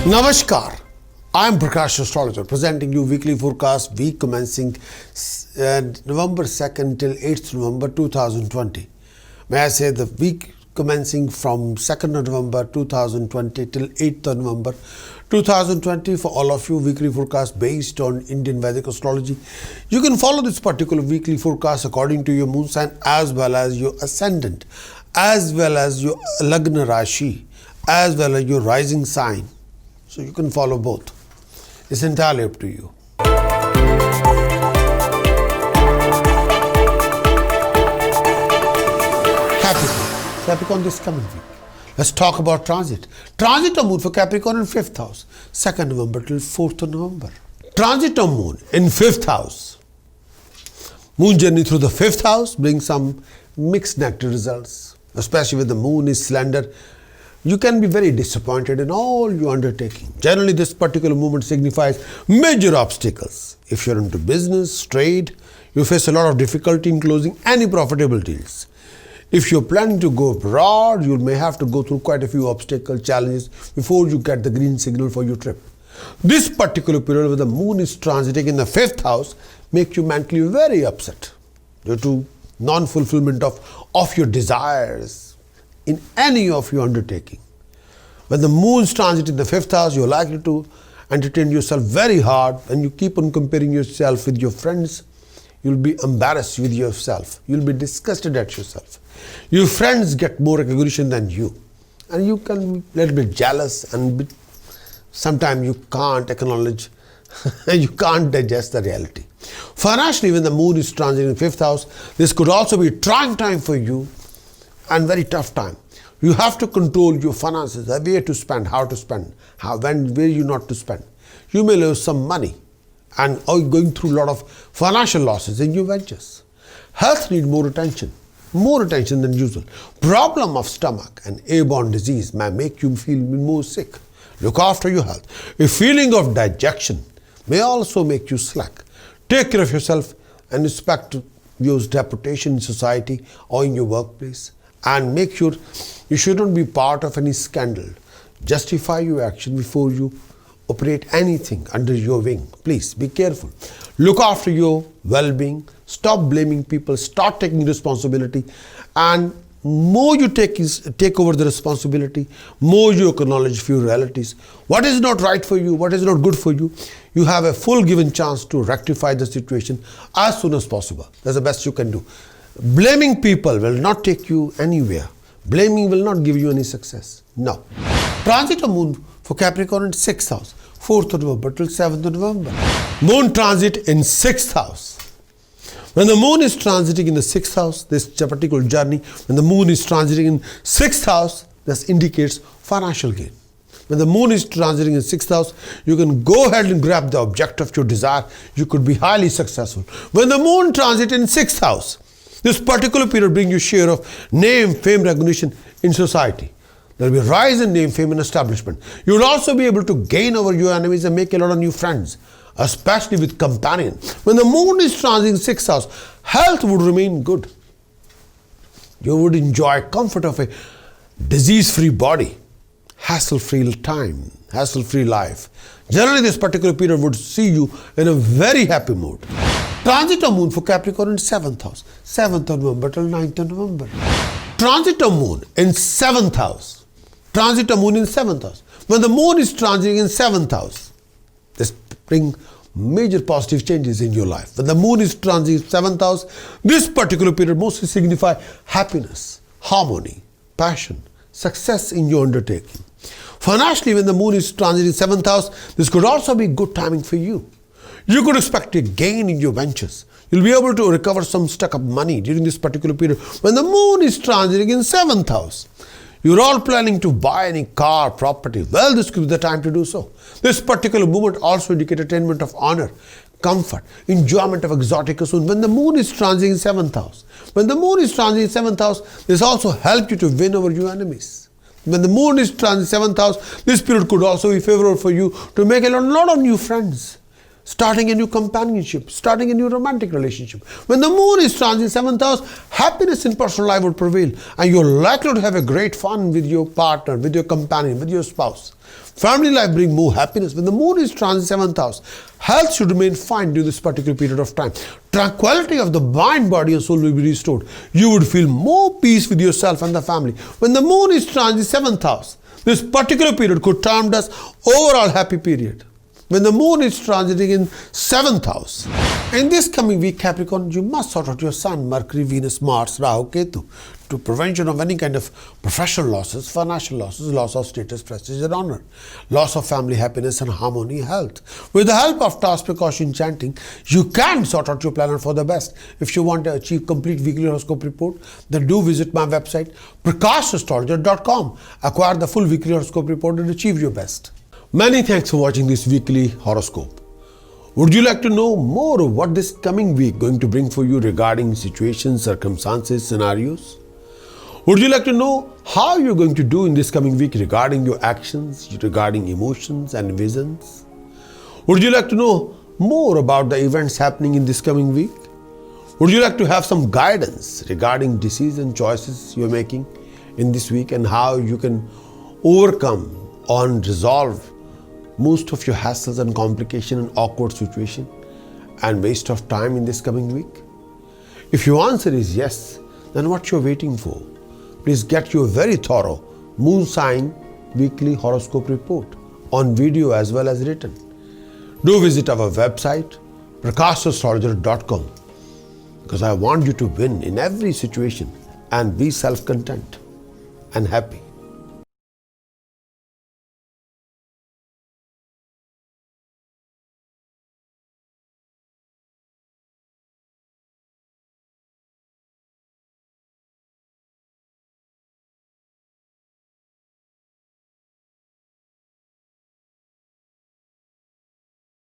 Namaskar, I am Prakash, Astrologer, presenting you weekly forecast week commencing November 2nd till 8th November 2020. May I say the week commencing from 2nd of November 2020 till 8th of November 2020 for all of you, weekly forecast based on Indian Vedic astrology. You can follow this particular weekly forecast according to your moon sign as well as your ascendant, as well as your Lagna Rashi, as well as your rising sign. So you can follow both. It's entirely up to you. Capricorn this coming week. Let's talk about transit. Transit of moon for Capricorn in 5th house, 2nd November till 4th of November. Transit of moon in 5th house. Moon journey through the 5th house brings some mixed negative results, especially when the moon is slender. You can be very disappointed in all your undertaking. Generally, this particular movement signifies major obstacles. If you're into business, trade, you face a lot of difficulty in closing any profitable deals. If you're planning to go abroad, you may have to go through quite a few obstacle challenges before you get the green signal for your trip. This particular period where the moon is transiting in the 5th house makes you mentally very upset due to non-fulfillment of your desires in any of your undertaking. When the moon's transit in the 5th house, you're likely to entertain yourself very hard, and you keep on comparing yourself with your friends. You'll be embarrassed with yourself. You'll be disgusted at yourself. Your friends get more recognition than you, and you can be a little bit jealous, and sometimes you can't acknowledge, you can't digest the reality. Financially, when the moon is transiting in the 5th house, this could also be a trying time for you and very tough time. You have to control your finances, where to spend, how to spend, where you not to spend. You may lose some money and are going through a lot of financial losses in your ventures. Health needs more attention than usual. Problem of stomach and airborne disease may make you feel more sick. Look after your health. A feeling of dejection may also make you slack. Take care of yourself and respect your reputation in society or in your workplace. And make sure you shouldn't be part of any scandal. Justify your action before you operate anything under your wing. Please be careful. Look after your well-being. Stop blaming people. Start taking responsibility. And more you take over the responsibility, more you acknowledge for your realities. What is not right for you, what is not good for you, you have a full given chance to rectify the situation as soon as possible. That's the best you can do. Blaming people will not take you anywhere. Blaming will not give you any success. No. Transit of moon for Capricorn in 6th house, 4th of November till 7th of November. Moon transit in 6th house. When the moon is transiting in the 6th house, this particular journey, when the moon is transiting in 6th house, this indicates financial gain. When the moon is transiting in 6th house, you can go ahead and grab the object of your desire. You could be highly successful. When the moon transit in 6th house, this particular period brings you share of name, fame, recognition in society. There will be a rise in name, fame, and establishment. You will also be able to gain over your enemies and make a lot of new friends, especially with companion. When the moon is transiting 6th house, health would remain good. You would enjoy comfort of a disease-free body, hassle-free time, hassle-free life. Generally, this particular period would see you in a very happy mood. Transit of moon for Capricorn in 7th house, 7th of November till 9th of November. Transit of moon in 7th house. Transit of moon in 7th house. When the moon is transiting in 7th house, this brings major positive changes in your life. When the moon is transiting in 7th house, this particular period mostly signifies happiness, harmony, passion, success in your undertaking. Financially, when the moon is transiting 7th house, this could also be good timing for you. You could expect a gain in your ventures. You'll be able to recover some stuck up money during this particular period. When the moon is transiting in 7th house, you're all planning to buy any car, property. Well, this could be the time to do so. This particular movement also indicates attainment of honor, comfort, enjoyment of exotic pursuit. When the moon is transiting in 7th house, when the moon is transiting in 7th house, this also helps you to win over your enemies. When the moon is transiting in 7th house, this period could also be favorable for you to make a lot of new friends. starting a new companionship, starting a new romantic relationship. When the moon is transit 7th house, happiness in personal life would prevail, and you're likely to have a great fun with your partner, with your companion, with your spouse. Family life brings more happiness. When the moon is transit 7th house, health should remain fine during this particular period of time. Tranquility of the mind, body and soul will be restored. You would feel more peace with yourself and the family. When the moon is transit 7th house, this particular period could termed as overall happy period. When the moon is transiting in 7th house. In this coming week, Capricorn, you must sort out your Sun, Mercury, Venus, Mars, Rahu, Ketu to prevention of any kind of professional losses, financial losses, loss of status, prestige and honor, loss of family happiness and harmony, health. With the help of task, precaution, chanting, you can sort out your planner for the best. If you want to achieve complete weekly horoscope report, then do visit my website, Prakash.astrologer.com. Acquire the full weekly horoscope report and achieve your best. Many thanks for watching this weekly horoscope. Would you like to know more of what this coming week going to bring for you regarding situations, circumstances, scenarios? Would you like to know how you're going to do in this coming week regarding your actions, regarding emotions and visions? Would you like to know more about the events happening in this coming week? Would you like to have some guidance regarding decision choices you're making in this week and how you can overcome or resolve most of your hassles and complication and awkward situation and waste of time in this coming week? If your answer is yes, then what you're waiting for? Please get your very thorough moon sign weekly horoscope report on video as well as written. Do visit our website prakashastrologer.com, because I want you to win in every situation and be self-content and happy.